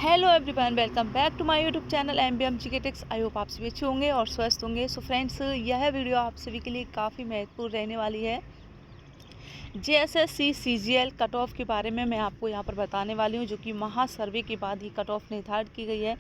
Hello everyone, welcome back to my YouTube channel MBM GK tips. I hope आप सभी अच्छे होंगे और स्वस्थ होंगे। सो फ्रेंड्स, यह वीडियो आप सभी के लिए काफ़ी महत्वपूर्ण रहने वाली है। जेएसएससी सीजीएल कट ऑफ के बारे में मैं आपको यहाँ पर बताने वाली हूँ, जो कि महासर्वे के बाद ही कट ऑफ निर्धारित की गई है।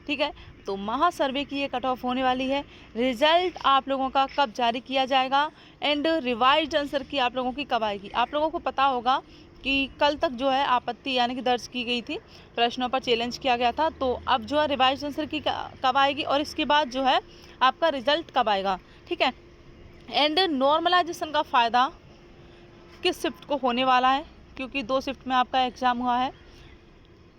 ठीक है, तो महासर्वे की ये कट ऑफ होने वाली है। रिजल्ट आप लोगों का कब जारी किया जाएगा एंड रिवाइज्ड आंसर की आप लोगों की कब आएगी। आप लोगों को पता होगा कि कल तक जो है आपत्ति यानी कि दर्ज की गई थी, प्रश्नों पर चैलेंज किया गया था। तो अब जो है रिवाइज्ड आंसर की कब आएगी और इसके बाद जो है आपका रिजल्ट कब आएगा। ठीक है, एंड नॉर्मलाइजेशन का फ़ायदा किस शिफ्ट को होने वाला है, क्योंकि 2 शिफ्ट में आपका एग्ज़ाम हुआ है।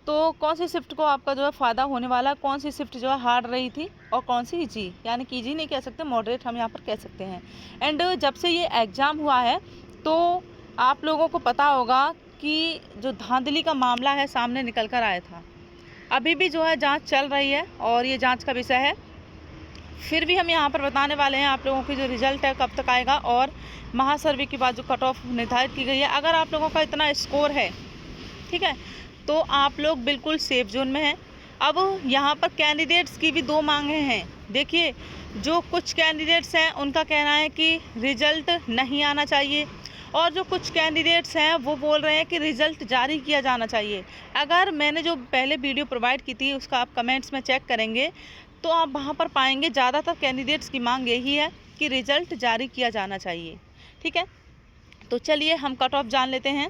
तो कौन सी शिफ्ट को आपका जो है फ़ायदा होने वाला है, कौन सी शिफ्ट जो है हार्ड रही थी और कौन सी इजी, यानी कि इजी नहीं कह सकते, मॉडरेट हम यहाँ पर कह सकते हैं। एंड जब से ये एग्ज़ाम हुआ है तो आप लोगों को पता होगा कि जो धांधली का मामला है सामने निकल कर आया था। अभी भी जो है जांच चल रही है और ये जांच का विषय है। फिर भी हम यहाँ पर बताने वाले हैं आप लोगों की जो रिज़ल्ट है कब तक आएगा और महासर्वे के बाद जो कट ऑफ निर्धारित की गई है। अगर आप लोगों का इतना स्कोर है, ठीक है, तो आप लोग बिल्कुल सेफ जोन में हैं। अब यहाँ पर कैंडिडेट्स की भी 2 मांगे हैं। देखिए, जो कुछ कैंडिडेट्स हैं उनका कहना है कि रिज़ल्ट नहीं आना चाहिए और जो कुछ कैंडिडेट्स हैं वो बोल रहे हैं कि रिज़ल्ट जारी किया जाना चाहिए। अगर मैंने जो पहले वीडियो प्रोवाइड की थी उसका आप कमेंट्स में चेक करेंगे तो आप वहाँ पर पाएंगे ज़्यादातर कैंडिडेट्स की मांग यही है कि रिज़ल्ट जारी किया जाना चाहिए। ठीक है, तो चलिए हम कट ऑफ जान लेते हैं।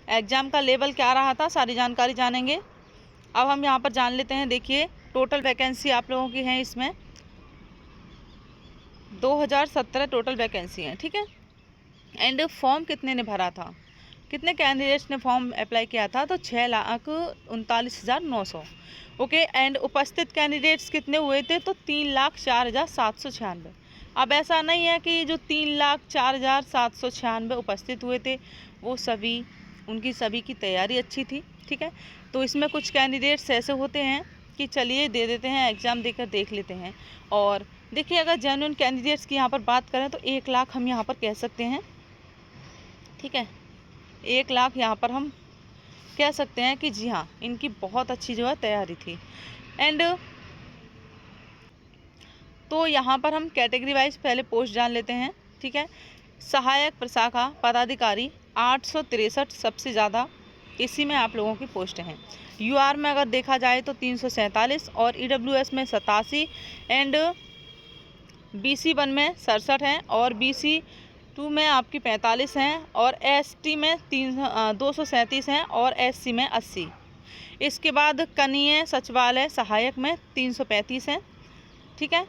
एग्ज़ाम का लेवल क्या रहा था, सारी जानकारी जानेंगे। अब हम यहाँ पर जान लेते हैं। देखिए, टोटल वैकेंसी आप लोगों की हैं इसमें 2017 टोटल वैकेंसी हैं। ठीक है, एंड फॉर्म कितने ने भरा था, कितने कैंडिडेट्स ने फॉर्म अप्लाई किया था, तो 6,39,900। ओके, एंड उपस्थित कैंडिडेट्स कितने हुए थे, तो 3,04,796। अब ऐसा नहीं है कि जो 3,04,796 उपस्थित हुए थे वो सभी, उनकी सभी की तैयारी अच्छी थी। ठीक है, तो इसमें कुछ कैंडिडेट्स ऐसे होते हैं कि चलिए दे देते हैं, एग्ज़ाम देकर देख लेते हैं। और देखिए, अगर जेन्युइन कैंडिडेट्स की यहाँ पर बात करें तो 1 लाख हम यहाँ पर कह सकते हैं। ठीक है, 1 लाख यहाँ पर हम कह सकते हैं कि जी हाँ, इनकी बहुत अच्छी जो है तैयारी थी। एंड तो यहाँ पर हम कैटेगरी वाइज पहले पोस्ट जान लेते हैं। ठीक है, सहायक प्रशाखा पदाधिकारी 863 सबसे ज़्यादा, इसी में आप लोगों की पोस्ट हैं। यूआर में अगर देखा जाए तो 347 और ईडब्ल्यूएस में 87 एंड BC1 में 67 हैं और BC2 में आपकी 45 हैं और ST में 237 हैं और SC में 80। इसके बाद कनीय सचिवालय सहायक में 335 हैं। ठीक है,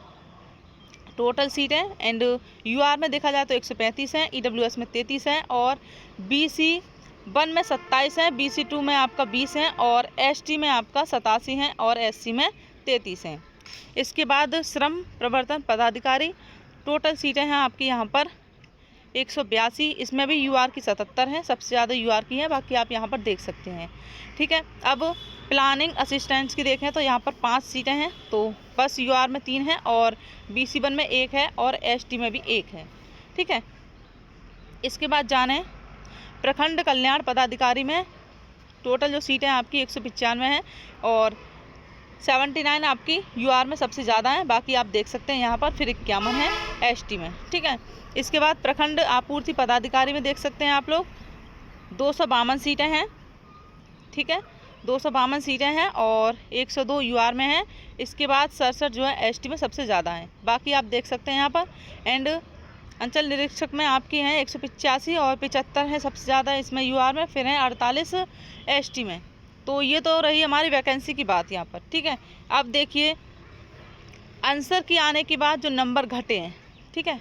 टोटल सीटें। एंड यूआर में देखा जाए तो 135 हैं, ईडब्ल्यूएस में 33 हैं और BC1 में 27 हैं, BC2 में आपका 20 हैं और ST में आपका 87 हैं और SC में 33 हैं। इसके बाद श्रम प्रवर्तन पदाधिकारी, टोटल सीटें हैं आपकी यहाँ पर 182, इसमें भी यूआर की 77 हैं, सबसे ज़्यादा यूआर की है, बाकी आप यहाँ पर देख सकते हैं। ठीक है, अब प्लानिंग असिस्टेंट्स की देखें तो यहाँ पर 5 सीटें हैं, तो बस यूआर में 3 हैं और BC1 में 1 है और ST में भी 1 है। ठीक है, इसके बाद जाने प्रखंड कल्याण पदाधिकारी में टोटल जो सीटें आपकी 195 हैं और 79 आपकी यूआर में सबसे ज़्यादा है, बाकी आप देख सकते हैं यहाँ पर, फिर 51 है ST में। ठीक है, इसके बाद प्रखंड आपूर्ति पदाधिकारी में देख सकते हैं आप लोग 252 सीटें हैं। ठीक है, 252 सीटें हैं और 102 यूआर में हैं। इसके बाद 67 जो है ST में सबसे ज़्यादा हैं, बाकी आप देख सकते हैं यहाँ पर। एंड अंचल निरीक्षक में आपकी हैं 185 और 75 है सबसे ज़्यादा इसमें यूआर में, फिर हैं 48 ST में। तो ये तो रही हमारी वैकेंसी की बात यहाँ पर। ठीक है, अब देखिए आंसर की आने के बाद जो नंबर घटे हैं, ठीक है,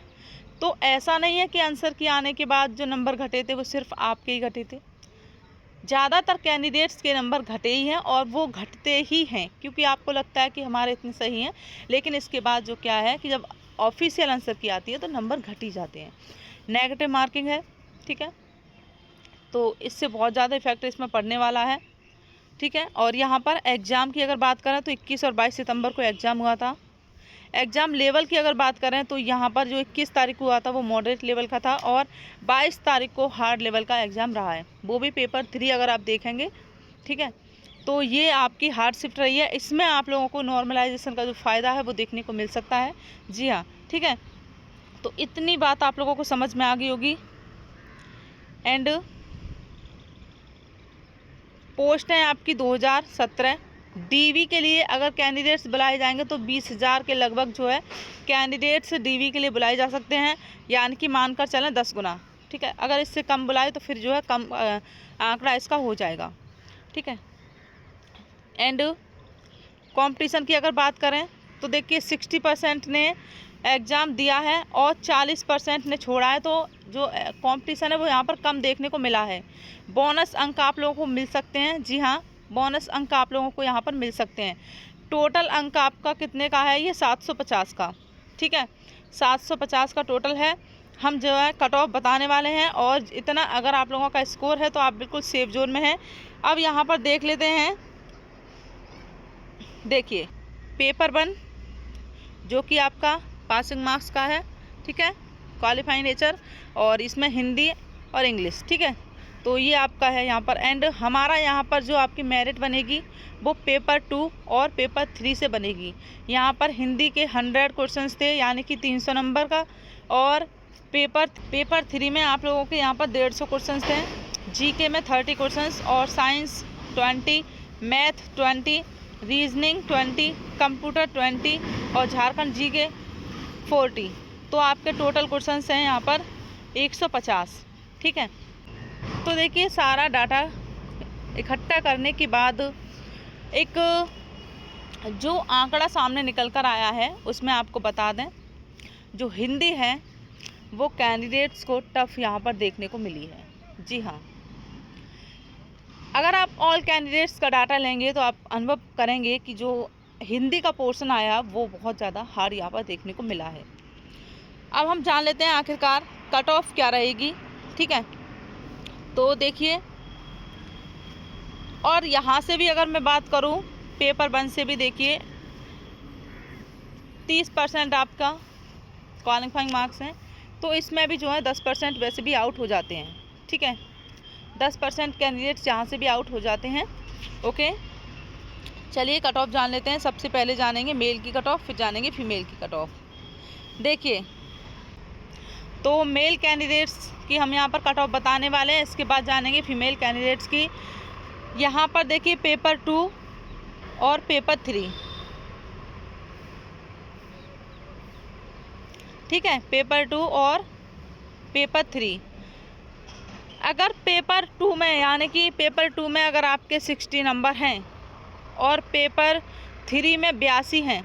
तो ऐसा नहीं है कि आंसर की आने के बाद जो नंबर घटे थे वो सिर्फ आपके ही घटे थे। ज़्यादातर कैंडिडेट्स के नंबर घटे ही हैं और वो घटते ही हैं क्योंकि आपको लगता है कि हमारे इतने सही हैं, लेकिन इसके बाद जो क्या है कि जब ऑफिशियल आंसर की आती है तो नंबर घट ही जाते हैं। नेगेटिव मार्किंग है। ठीक है, तो इससे बहुत ज़्यादा इफेक्ट इसमें पड़ने वाला है। ठीक है, और यहाँ पर एग्ज़ाम की अगर बात करें तो 21 और 22 सितंबर को एग्ज़ाम हुआ था। एग्ज़ाम लेवल की अगर बात करें तो यहाँ पर जो 21 तारीख को हुआ था वो मॉडरेट लेवल का था और 22 तारीख को हार्ड लेवल का एग्ज़ाम रहा है, वो भी पेपर 3 अगर आप देखेंगे, ठीक है। तो ये आपकी हार्ड शिफ्ट रही है, इसमें आप लोगों को नॉर्मलाइजेशन का जो फ़ायदा है वो देखने को मिल सकता है। जी हाँ, ठीक है। तो इतनी बात आप लोगों को समझ में आ गई होगी। एंड पोस्ट है आपकी 2017 डीवी के लिए अगर कैंडिडेट्स बुलाए जाएंगे तो 20,000 के लगभग जो है कैंडिडेट्स डीवी के लिए बुलाए जा सकते हैं, यानी कि मानकर चलें 10 गुना, ठीक है। अगर इससे कम बुलाए तो फिर जो है कम आंकड़ा इसका हो जाएगा, ठीक है। एंड कंपटीशन की अगर बात करें तो देखिए 60% ने एग्ज़ाम दिया है और 40% ने छोड़ा है, तो जो कंपटीशन है वो यहाँ पर कम देखने को मिला है। बोनस अंक आप लोगों को मिल सकते हैं, जी हाँ, बोनस अंक आप लोगों को यहाँ पर मिल सकते हैं। टोटल अंक आपका कितने का है, ये 750 का, ठीक है, 750 का टोटल है। हम जो है कट ऑफ बताने वाले हैं और इतना अगर आप लोगों का स्कोर है तो आप बिल्कुल सेफ जोन में हैं। अब यहाँ पर देख लेते हैं, देखिए पेपर 1 जो कि आपका पासिंग मार्क्स का है, ठीक है, क्वालिफाइंग नेचर, और इसमें हिंदी और इंग्लिश, ठीक है। तो ये आपका है यहाँ पर। एंड हमारा यहाँ पर जो आपकी मेरिट बनेगी वो पेपर 2 और पेपर 3 से बनेगी। यहाँ पर हिंदी के 100 क्वेश्चंस थे, यानी कि 300 नंबर का, और पेपर 3 में आप लोगों के यहाँ पर 150 क्वेश्चंस थे। जीके में 30 क्वेश्चंस और साइंस 20, मैथ 20, रीजनिंग 20, कंप्यूटर 20 और झारखंड जीके 40। तो आपके टोटल क्वेश्चंस हैं यहाँ पर 150, ठीक है। तो देखिए सारा डाटा इकट्ठा करने के बाद एक जो आंकड़ा सामने निकल कर आया है उसमें आपको बता दें, जो हिंदी है वो कैंडिडेट्स को टफ यहाँ पर देखने को मिली है। जी हाँ, अगर आप ऑल कैंडिडेट्स का डाटा लेंगे तो आप अनुभव करेंगे कि जो हिंदी का पोर्शन आया वो बहुत ज़्यादा हार्ड यहाँ पर देखने को मिला है। अब हम जान लेते हैं आखिरकार कट ऑफ क्या रहेगी, ठीक है। तो देखिए, और यहाँ से भी अगर मैं बात करूँ पेपर 1 से भी देखिए 30% आपका क्वालिफाइंग मार्क्स हैं, तो इसमें भी जो है 10% वैसे भी आउट हो जाते हैं, ठीक है। 10% कैंडिडेट्स यहाँ से भी आउट हो जाते हैं। ओके, चलिए कट ऑफ जान लेते हैं। सबसे पहले जानेंगे मेल की कट ऑफ, फिर जानेंगे फीमेल की कट ऑफ। देखिए, तो मेल कैंडिडेट्स की हम यहाँ पर कट ऑफ बताने वाले हैं, इसके बाद जानेंगे फीमेल कैंडिडेट्स की। यहाँ पर देखिए पेपर 2 और पेपर 3, ठीक है, पेपर 2 और पेपर 3। अगर पेपर 2 में, यानी कि पेपर 2 में अगर आपके 60 नंबर हैं और पेपर 3 में 82 हैं,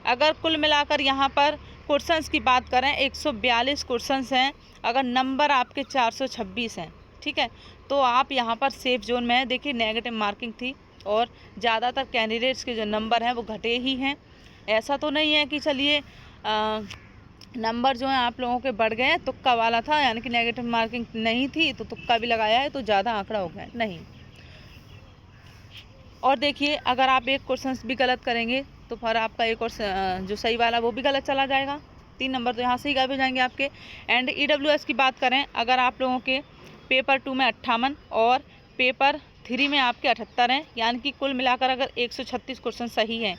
अगर कुल मिलाकर यहाँ पर क्वेश्चंस की बात करें 142 क्वेश्चंस हैं, अगर नंबर आपके 426 हैं, ठीक है, तो आप यहाँ पर सेफ जोन में हैं। देखिए नेगेटिव मार्किंग थी और ज़्यादातर कैंडिडेट्स के जो नंबर हैं वो घटे ही हैं। ऐसा तो नहीं है कि चलिए नंबर जो है आप लोगों के बढ़ गए हैं, तुक्का वाला था, यानी कि नेगेटिव मार्किंग नहीं थी तो तुक्का भी लगाया है तो ज़्यादा आंकड़ा हो गया, नहीं। और देखिए अगर आप एक क्वेश्चन भी गलत करेंगे तो फिर आपका एक और जो सही वाला वो भी गलत चला जाएगा, 3 नंबर तो यहाँ से ही गायब हो जाएंगे आपके। एंड EWS की बात करें, अगर आप लोगों के पेपर 2 में 58 और पेपर 3 में आपके 78 हैं, यानी कि कुल मिलाकर अगर 136 क्वेश्चन सही हैं,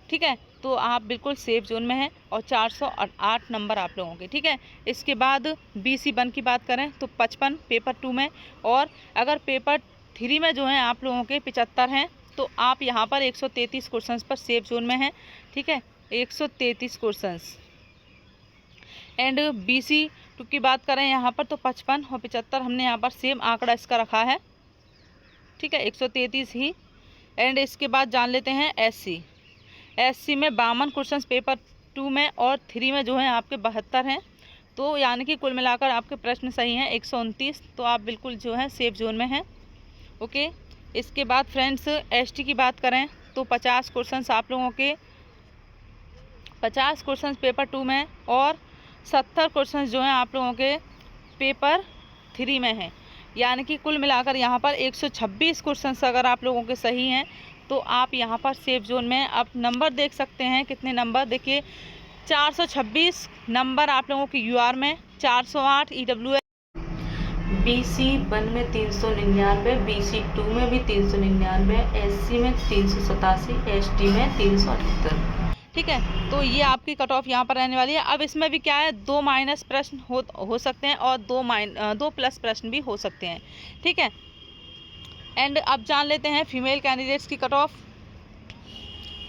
ठीक है, तो आप बिल्कुल सेफ जोन में हैं और 408 नंबर आप लोगों के, ठीक है। इसके बाद BC1 की बात करें तो 55 पेपर 2 में, और अगर पेपर 3 में जो है आप लोगों के 75 हैं, तो आप यहाँ पर 133 क्वेश्चंस पर सेफ जोन में हैं, ठीक है, 133 क्वेश्चंस। एंड BC2 की बात करें यहाँ पर तो 55 और 75 हमने यहाँ पर सेम आंकड़ा इसका रखा है, ठीक है, 133 ही। एंड इसके बाद जान लेते हैं SC में 52 क्वेश्चंस पेपर 2 में और 3 में जो है आपके 72 हैं, तो यानी कि कुल मिलाकर आपके प्रश्न सही हैं 129, तो आप बिल्कुल जो है सेफ जोन में हैं। ओके, इसके बाद फ्रेंड्स ST की बात करें तो 50 क्वेश्चंस आप लोगों के 50 क्वेश्चंस पेपर 2 में और 70 क्वेश्चंस जो हैं आप लोगों के पेपर 3 में हैं, यानी कि कुल मिलाकर यहाँ पर 126 क्वेश्चंस अगर आप लोगों के सही हैं तो आप यहाँ पर सेफ जोन में आप नंबर देख सकते हैं। कितने नंबर देखिए, 426 नंबर आप लोगों के यूआर में, 408 ईडब्ल्यूएस, BC1 में 399, BC2 में भी 399, SC में 387, ST में 378। ठीक है, तो ये आपकी कट ऑफ यहाँ पर रहने वाली है। अब इसमें भी क्या है, 2 माइनस प्रश्न हो सकते हैं और 2 प्लस प्रश्न भी हो सकते हैं। ठीक है, एंड अब जान लेते हैं फीमेल कैंडिडेट्स की कट ऑफ।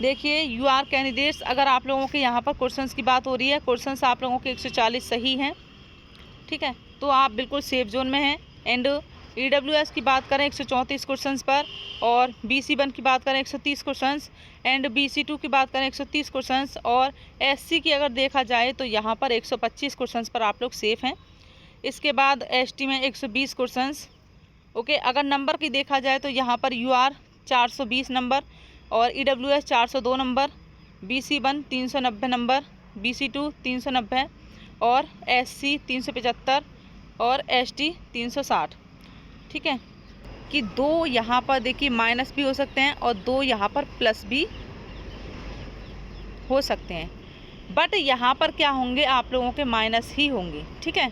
देखिए यूआर कैंडिडेट्स, अगर आप लोगों के यहाँ पर क्वेश्चंस की बात हो रही है, क्वेश्चंस आप लोगों के 140 सही हैं। ठीक है, तो आप बिल्कुल सेफ जोन में हैं। एंड ईडब्ल्यूएस की बात करें 134 क्वेश्चंस पर, और BC1 की बात करें 130 क्वेश्चंस, एंड BC2 की बात करें 130 क्वेश्चंस, और SC की अगर देखा जाए तो यहाँ पर 125 क्वेश्चंस पर आप लोग सेफ हैं। इसके बाद ST में 120 क्वेश्चंस। ओके, अगर नंबर की देखा जाए तो यहाँ पर UR 420 नंबर, और EWS 402 number, BC1 390 number, BC2 390, और SC 375, और ST 360। ठीक है, कि 2 यहाँ पर देखिए माइनस भी हो सकते हैं और 2 यहाँ पर प्लस भी हो सकते हैं, बट यहाँ पर क्या होंगे, आप लोगों के माइनस ही होंगे। ठीक है,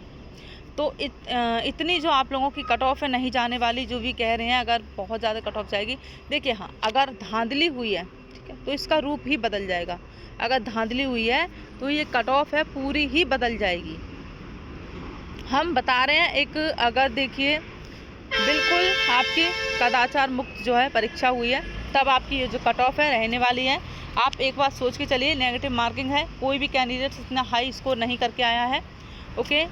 तो इतनी जो आप लोगों की कट ऑफ है नहीं जाने वाली, जो भी कह रहे हैं अगर बहुत ज़्यादा कट ऑफ जाएगी। देखिए हाँ, अगर धांधली हुई है, ठीक है, तो इसका रूप ही बदल जाएगा। अगर धांधली हुई है तो ये कट ऑफ है पूरी ही बदल जाएगी। हम बता रहे हैं एक, अगर देखिए बिल्कुल आपकी कदाचार मुक्त जो है परीक्षा हुई है, तब आपकी ये जो कट ऑफ है रहने वाली है। आप एक बात सोच के चलिए, नेगेटिव मार्किंग है, कोई भी कैंडिडेट इतना हाई स्कोर नहीं करके आया है। ओके,